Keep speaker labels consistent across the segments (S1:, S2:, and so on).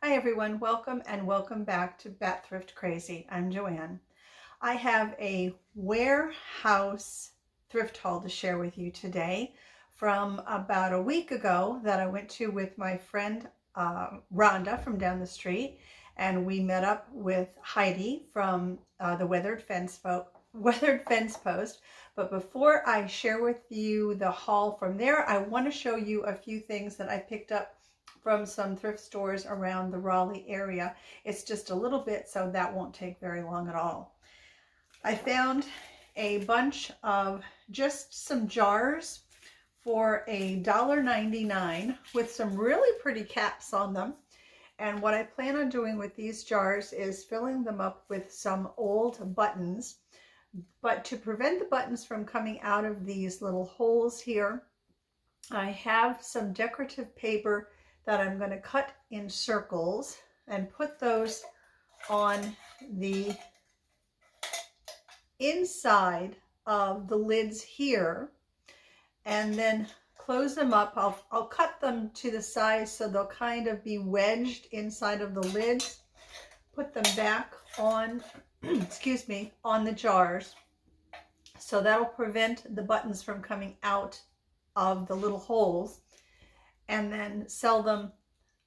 S1: Hi everyone, welcome and welcome back to Bat Thrift Crazy. I'm Joanne. I have a warehouse thrift haul to share with you today from about a week ago that I went to with my friend Rhonda from down the street, and we met up with Heidi from the Weathered Fence Post. But before I share with you the haul from there, I want to show you a few things that I picked up from some thrift stores around the Raleigh area. It's just a little bit, so that won't take very long at all. I found a bunch of just some jars for $1.99 with some really pretty caps on them. And what I plan on doing with these jars is filling them up with some old buttons. But to prevent the buttons from coming out of these little holes here, I have some decorative paper that I'm going to cut in circles and put those on the inside of the lids here, and then close them up. I'll cut them to the size so they'll kind of be wedged inside of the lids. Put them back on, excuse me, on the jars. So that'll prevent the buttons from coming out of the little holes, and then sell them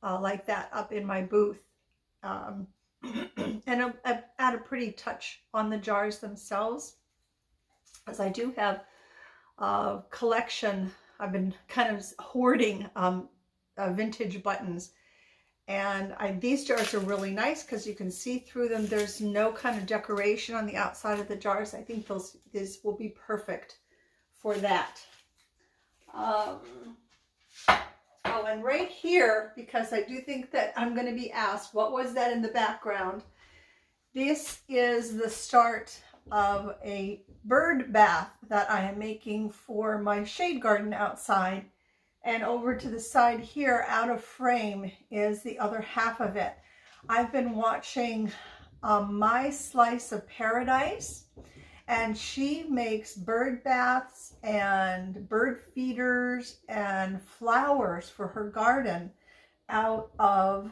S1: like that up in my booth. And add a pretty touch on the jars themselves, as I do have a collection. I've been kind of hoarding vintage buttons, and these jars are really nice because you can see through them. There's no kind of decoration on the outside of the jars. I think these will be perfect for that. Oh, and right here, because I do think that I'm going to be asked, what was that in the background? This is the start of a bird bath that I am making for my shade garden outside. And over to the side here, out of frame, is the other half of it. I've been watching My Slice of Paradise, and she makes bird baths and bird feeders and flowers for her garden out of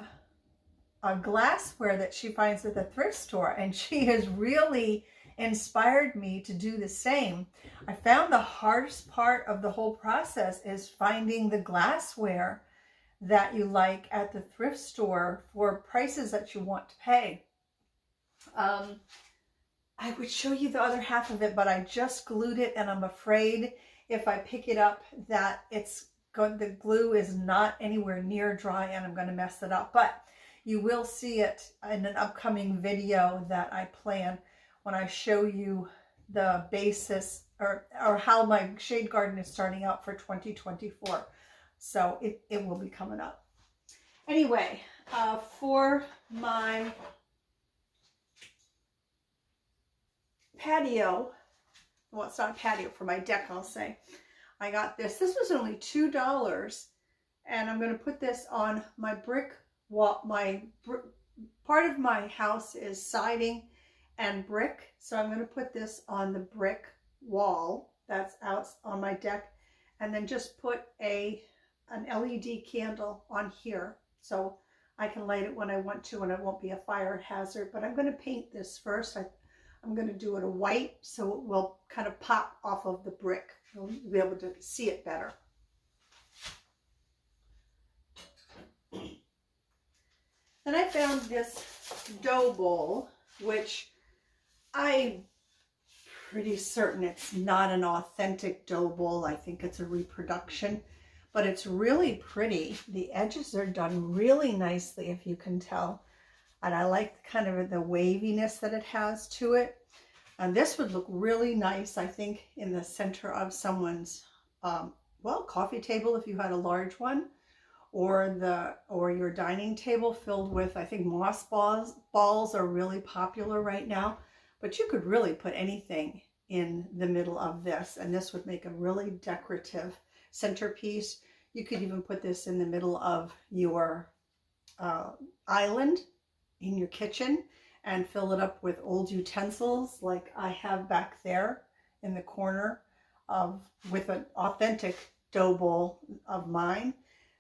S1: a glassware that she finds at the thrift store. And she has really inspired me to do the same. I found the hardest part of the whole process is finding the glassware that you like at the thrift store for prices that you want to pay. I would show you the other half of it, but I just glued it, and I'm afraid if I pick it up that the glue is not anywhere near dry and I'm going to mess it up. But you will see it in an upcoming video that I plan when I show you the basis or how my shade garden is starting out for 2024. So it will be coming up. Anyway, for my patio, well, it's not a patio, for my deck, I'll say, I got this. This was only $2, and I'm going to put this on my brick wall. Part of my house is siding and brick, so I'm going to put this on the brick wall that's out on my deck, and then just put an LED candle on here so I can light it when I want to, and it won't be a fire hazard. But I'm going to paint this first. I'm going to do it a white so it will kind of pop off of the brick. You'll be able to see it better. Then I found this dough bowl, which I'm pretty certain it's not an authentic dough bowl. I think it's a reproduction, but it's really pretty. The edges are done really nicely, if you can tell. And I like kind of the waviness that it has to it. And this would look really nice, I think, in the center of someone's, coffee table if you had a large one, or your dining table filled with, I think moss balls are really popular right now. But you could really put anything in the middle of this, and this would make a really decorative centerpiece. You could even put this in the middle of your island in your kitchen and fill it up with old utensils like I have back there in the corner with an authentic dough bowl of mine.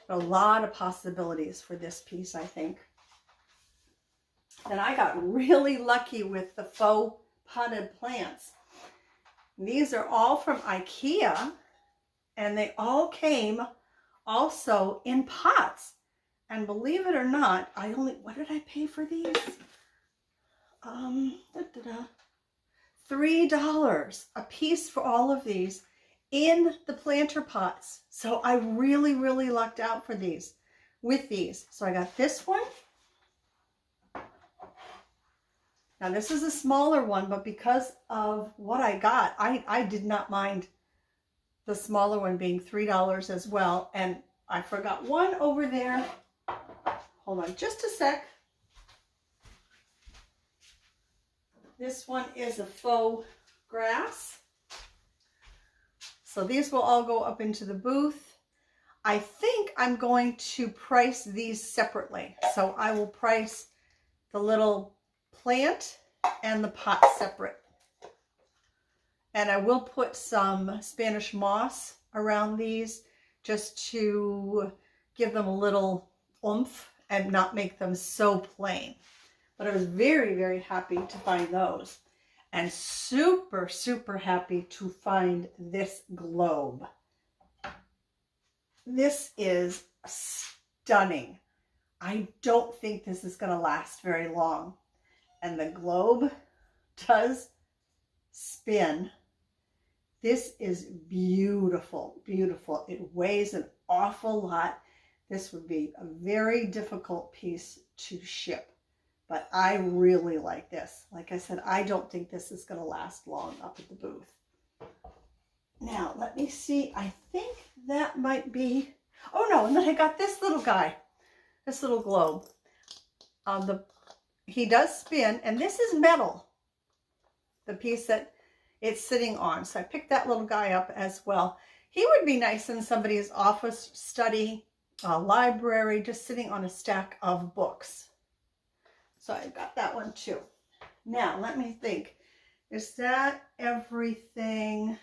S1: A lot of possibilities for this piece, I think. And I got really lucky with the faux potted plants. These are all from IKEA, and they all came also in pots. And believe it or not, what did I pay for these? $3 a piece for all of these in the planter pots. So I really, really lucked out for these, with these. So I got this one. Now this is a smaller one, but because of what I got, I did not mind the smaller one being $3 as well. And I forgot one over there. Hold on just a sec. This one is a faux grass. So these will all go up into the booth. I think I'm going to price these separately. So I will price the little plant and the pot separate. And I will put some Spanish moss around these just to give them a little oomph and not make them so plain. But I was very, very happy to find those. And super, super happy to find this globe. This is stunning. I don't think this is going to last very long. And the globe does spin. This is beautiful, beautiful. It weighs an awful lot. This would be a very difficult piece to ship. But I really like this. Like I said, I don't think this is going to last long up at the booth. Now, let me see. I think that might be... Oh, no. And then I got this little guy. This little globe. He does spin. And this is metal. The piece that it's sitting on. So I picked that little guy up as well. He would be nice in somebody's office, study, library, just sitting on a stack of books. So I got that one too. Now, let me think. Is that everything?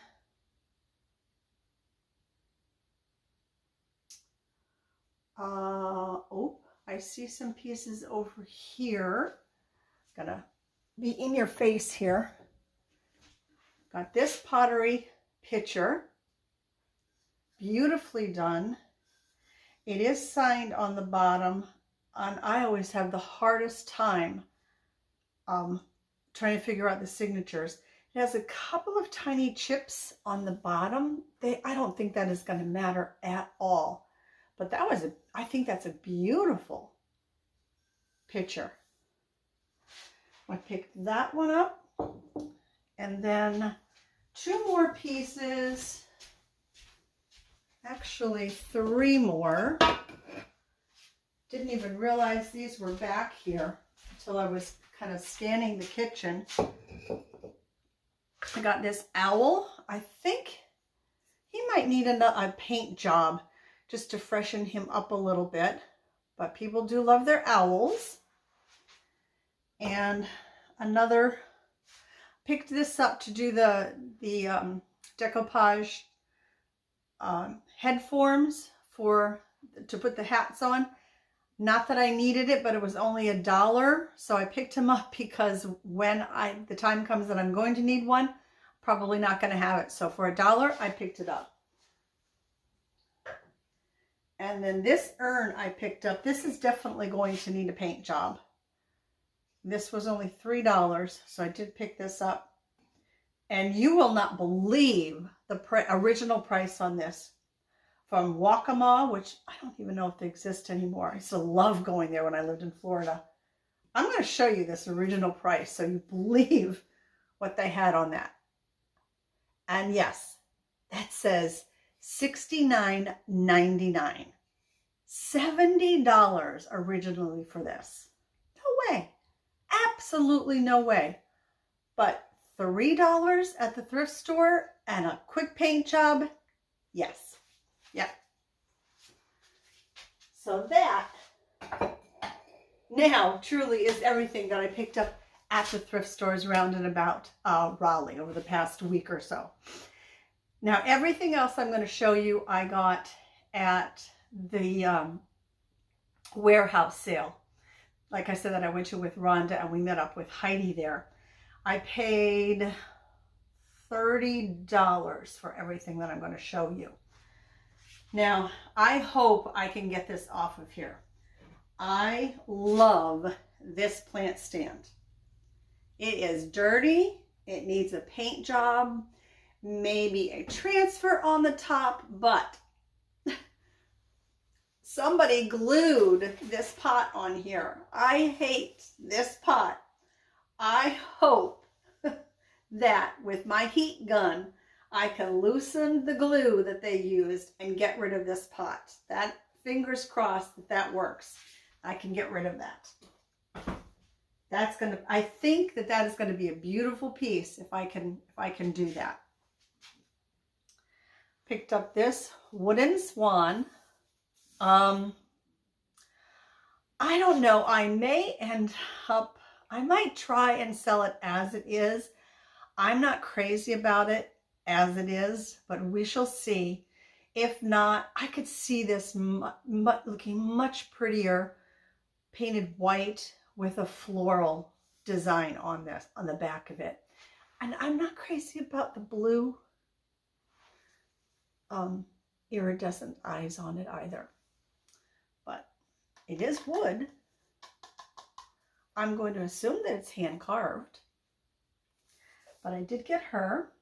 S1: Oh, I see some pieces over here. Gonna be in your face here. Got this pottery pitcher. Beautifully done. It is signed on the bottom. And I always have the hardest time trying to figure out the signatures. It has a couple of tiny chips on the bottom. I don't think that is going to matter at all. But I think that's a beautiful picture. I picked that one up. And then 2 more pieces. Actually, 3 more. Didn't even realize these were back here until I was kind of scanning the kitchen. I got this owl. I think he might need a paint job just to freshen him up a little bit. But people do love their owls. And picked this up to do the decoupage head forms to put the hats on. Not that I needed it, but it was only $1. So I picked him up because when the time comes that I'm going to need one, probably not going to have it. So for $1, I picked it up. And then this urn I picked up. This is definitely going to need a paint job. This was only $3, so I did pick this up. And you will not believe the original price on this. From Waccamaw, which I don't even know if they exist anymore. I used to love going there when I lived in Florida. I'm going to show you this original price so you believe what they had on that. And yes, that says $69.99. $70 originally for this. No way. Absolutely no way. But $3 at the thrift store and a quick paint job, yes. Yeah. So that now truly is everything that I picked up at the thrift stores round and about Raleigh over the past week or so. Now everything else I'm going to show you I got at the warehouse sale. like I said, that I went to with Rhonda, and we met up with Heidi there. I paid $30 for everything that I'm going to show you. Now, I hope I can get this off of here. I love this plant stand. It is dirty. It needs a paint job, maybe a transfer on the top, but somebody glued this pot on here. I hate this pot. I hope that with my heat gun, I can loosen the glue that they used and get rid of this pot. That, fingers crossed that that works. I can get rid of that. That's gonna, I think that that is gonna be a beautiful piece if I can do that. Picked up this wooden swan. I don't know, I may end up, I might try and sell it as it is. I'm not crazy about it as it is, but we shall see. If not, I could see this looking much prettier, painted white with a floral design on this, on the back of it. And I'm not crazy about the blue iridescent eyes on it either. But it is wood. I'm going to assume that it's hand carved. But I did get her.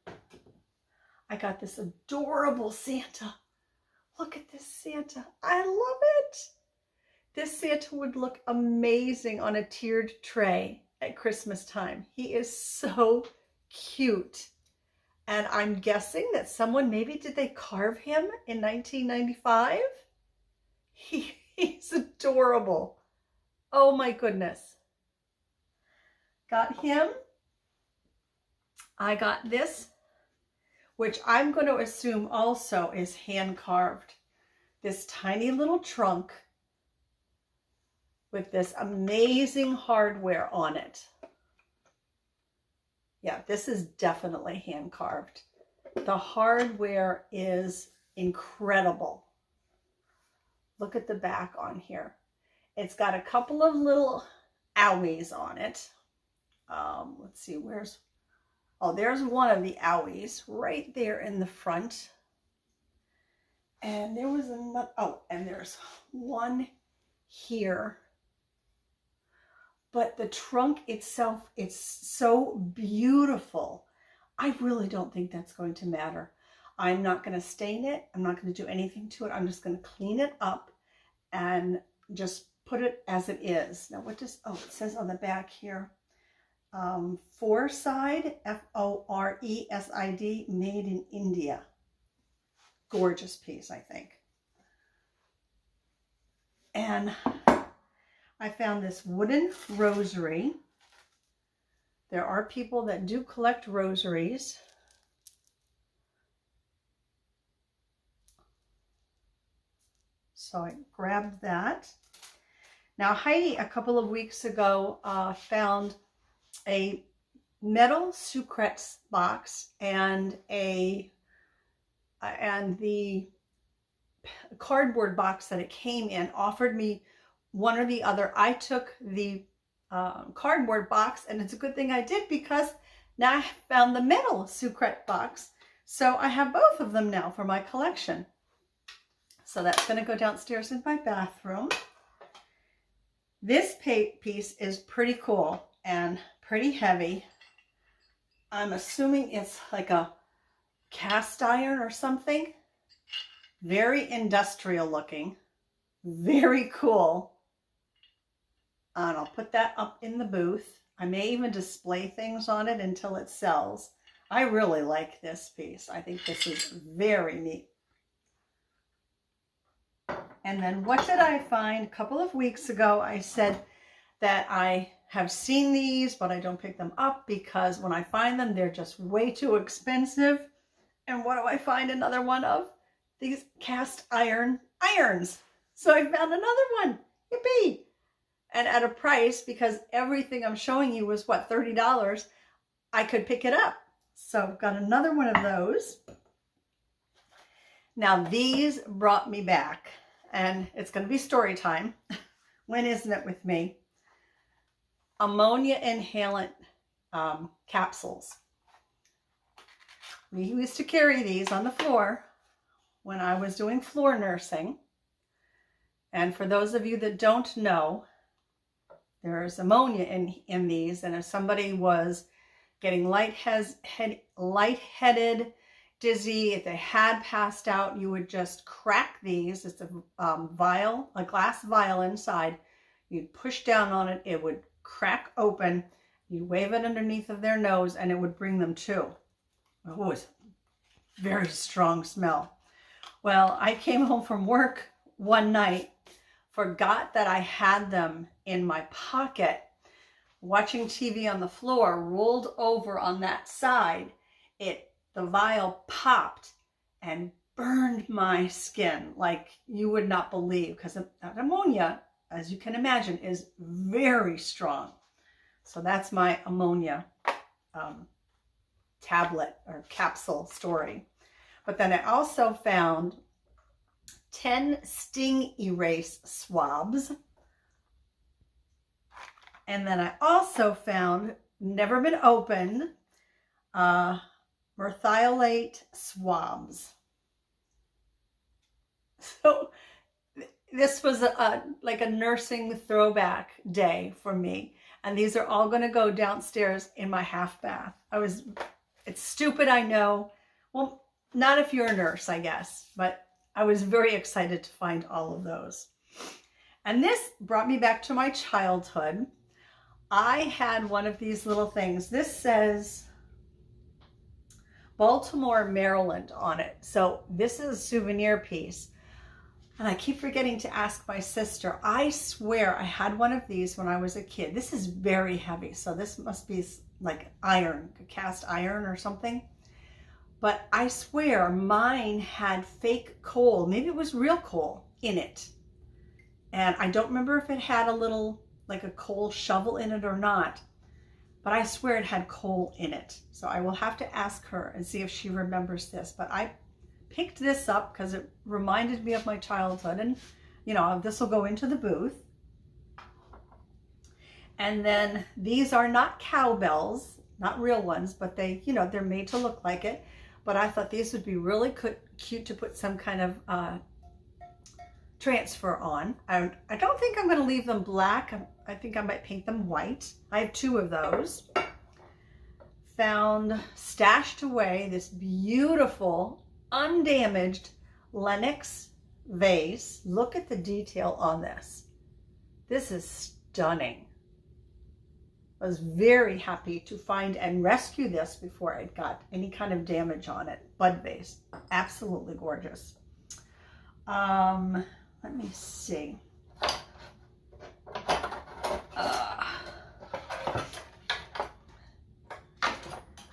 S1: I got this adorable Santa. Look at this Santa. I love it. This Santa would look amazing on a tiered tray at Christmas time. He is so cute. And I'm guessing that someone, maybe did they carve him in 1995? He's adorable. Oh my goodness. Got him. I got this, which I'm going to assume also is hand carved. This tiny little trunk with this amazing hardware on it. Yeah, this is definitely hand carved. The hardware is incredible. Look at the back on here. It's got a couple of little owies on it. Let's see, oh, there's one of the owies right there in the front. And there was another, oh, and there's one here. But the trunk itself, it's so beautiful. I really don't think that's going to matter. I'm not going to stain it. I'm not going to do anything to it. I'm just going to clean it up and just put it as it is. Now what does, oh, it says on the back here, Foreside, F-O-R-E-S-I-D, made in India. Gorgeous piece, I think. And I found this wooden rosary. There are people that do collect rosaries. So I grabbed that. Now Heidi, a couple of weeks ago, found a metal sucrets box and the cardboard box that it came in, offered me one or the other. I took the cardboard box, and it's a good thing I did, because now I found the metal sucret box. So I have both of them now for my collection. So that's going to go downstairs in my bathroom. This piece is pretty cool and pretty heavy. I'm assuming it's like a cast iron or something. Very industrial looking. Very cool. And I'll put that up in the booth. I may even display things on it until it sells. I really like this piece. I think this is very neat. And then what did I find? A couple of weeks ago, I said that I have seen these, but I don't pick them up because when I find them, they're just way too expensive. And what do I find another one of? These cast iron irons. So I found another one. Yippee! And at a price, because everything I'm showing you was what, $30, I could pick it up. So I've got another one of those. Now these brought me back, and it's going to be story time. When isn't it with me? ammonia inhalant capsules. We used to carry these on the floor when I was doing floor nursing. And for those of you that don't know, there's ammonia in these. And if somebody was getting lightheaded, dizzy, if they had passed out, you would just crack these. It's a vial, a glass vial inside. You'd push down on it, it would crack open. You'd wave it underneath of their nose and it would bring them to. Oh, it was a very strong smell. Well, I came home from work one night, forgot that I had them in my pocket, watching TV on the floor, rolled over on that side. The vial popped and burned my skin like you would not believe, because that ammonia, as you can imagine, is very strong. So that's my ammonia tablet or capsule story. But then I also found 10 sting erase swabs. And then I also found, never been opened, merthiolate swabs. So this was like a nursing throwback day for me. And these are all going to go downstairs in my half bath. It's stupid, I know. Well, not if you're a nurse, I guess, but I was very excited to find all of those. And this brought me back to my childhood. I had one of these little things. This says Baltimore, Maryland on it. So this is a souvenir piece. And I keep forgetting to ask my sister. I swear I had one of these when I was a kid. This is very heavy. So this must be like iron, cast iron or something. But I swear mine had fake coal. Maybe it was real coal in it. And I don't remember if it had a little, like a coal shovel in it or not. But I swear it had coal in it. So I will have to ask her and see if she remembers this. But I picked this up because it reminded me of my childhood. And, you know, this will go into the booth. And then these are not cowbells, not real ones, but they, you know, they're made to look like it. But I thought these would be really cute to put some kind of transfer on. I don't think I'm going to leave them black. I think I might paint them white. I have 2 of those. Found stashed away this beautiful, undamaged Lenox vase. Look at the detail on this. This is stunning. I was very happy to find and rescue this before it got any kind of damage on it. Bud vase. Absolutely gorgeous. Let me see.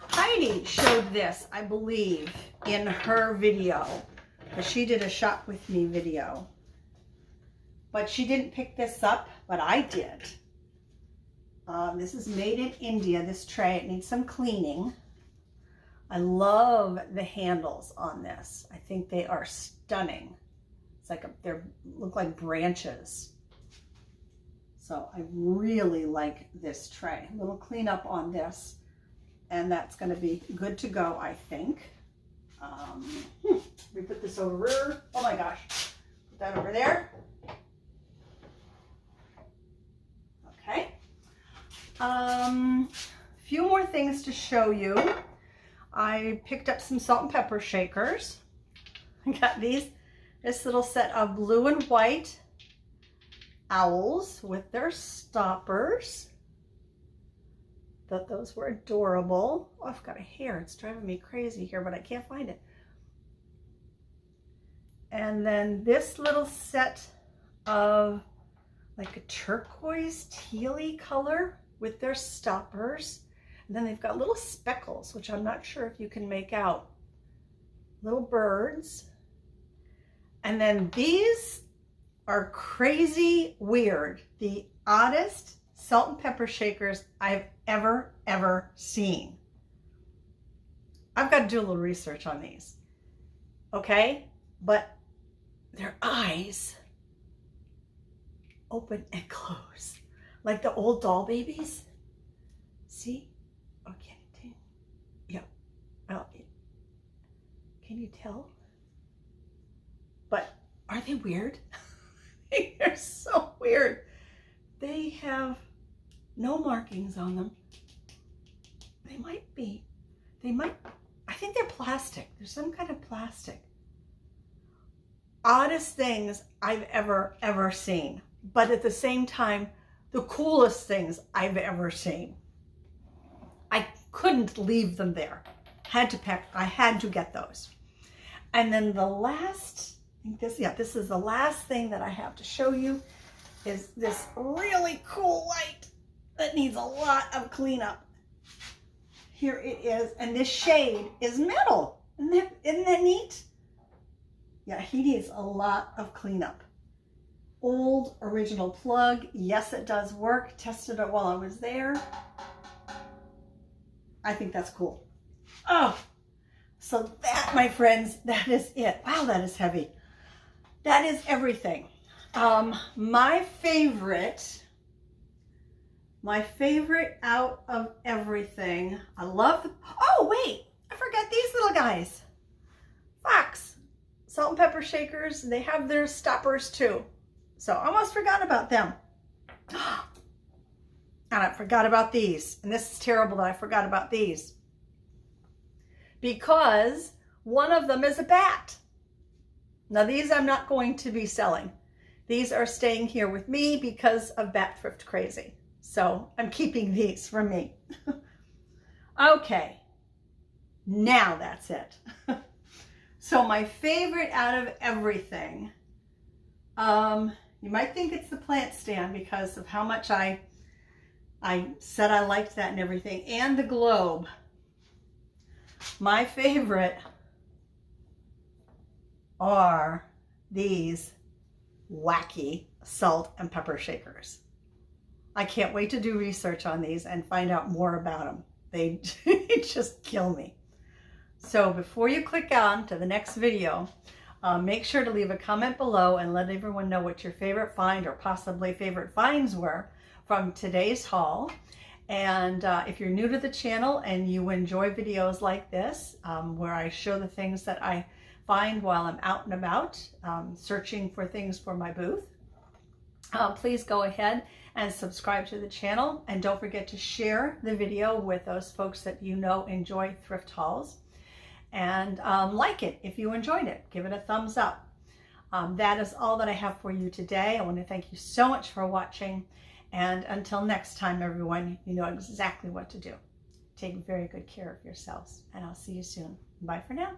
S1: Heidi showed this, I believe, in her video. Because she did a shop with me video. But she didn't pick this up, but I did. This is made in India, this tray. It needs some cleaning. I love the handles on this. I think they are stunning. It's like they look like branches. So I really like this tray. A little cleanup on this, and that's going to be good to go, I think. Let me put this over. Oh my gosh. Put that over there. Okay. Few more things to show you. I picked up some salt and pepper shakers. I got this little set of blue and white owls with their stoppers. Thought those were adorable. Oh, I've got a hair. It's driving me crazy here, but I can't find it. And then this little set of like a turquoise tealy color with their stoppers. And then they've got little speckles, which I'm not sure if you can make out. Little birds. And then these are crazy weird. The oddest salt and pepper shakers I've ever seen. I've got to do a little research on these. Okay? But their eyes open and close. like the old doll babies. See? Okay. Yeah. Well, can you tell? But are they weird? They're so weird. They have no markings on them. They might, I think they're plastic. There's some kind of plastic. Oddest things I've ever seen. But at the same time, the coolest things I've ever seen. I couldn't leave them there. I had to get those. And then the last, this is the last thing that I have to show you, is this really cool light that needs a lot of cleanup. Here it is, and this shade is metal. Isn't that neat? Yeah, he needs a lot of cleanup. Old original plug. Yes, it does work. Tested it while I was there. I think that's cool. Oh, so that, my friends, that is it. Wow, that is heavy. That is everything. My favorite out of everything, I love the, oh wait, I forgot these little guys. Fox, salt and pepper shakers, they have their stoppers too. So I almost forgot about them. And I forgot about these. And this is terrible that I forgot about these. Because one of them is a bat. Now these I'm not going to be selling. These are staying here with me because of Bat Thrift Crazy. So I'm keeping these for me. Okay, now that's it. So my favorite out of everything, you might think it's the plant stand because of how much I said I liked that and everything, and the globe. My favorite are these wacky salt and pepper shakers. I can't wait to do research on these and find out more about them. They just kill me. So before you click on to the next video, make sure to leave a comment below and let everyone know what your favorite find or possibly favorite finds were from today's haul. And if you're new to the channel and you enjoy videos like this, where I show the things that I find while I'm out and about, searching for things for my booth, please go ahead and subscribe to the channel. And don't forget to share the video with those folks that you know enjoy thrift hauls. And like it if you enjoyed it. Give it a thumbs up. That is all that I have for you today. I want to thank you so much for watching. And until next time, everyone, you know exactly what to do. Take very good care of yourselves. And I'll see you soon. Bye for now.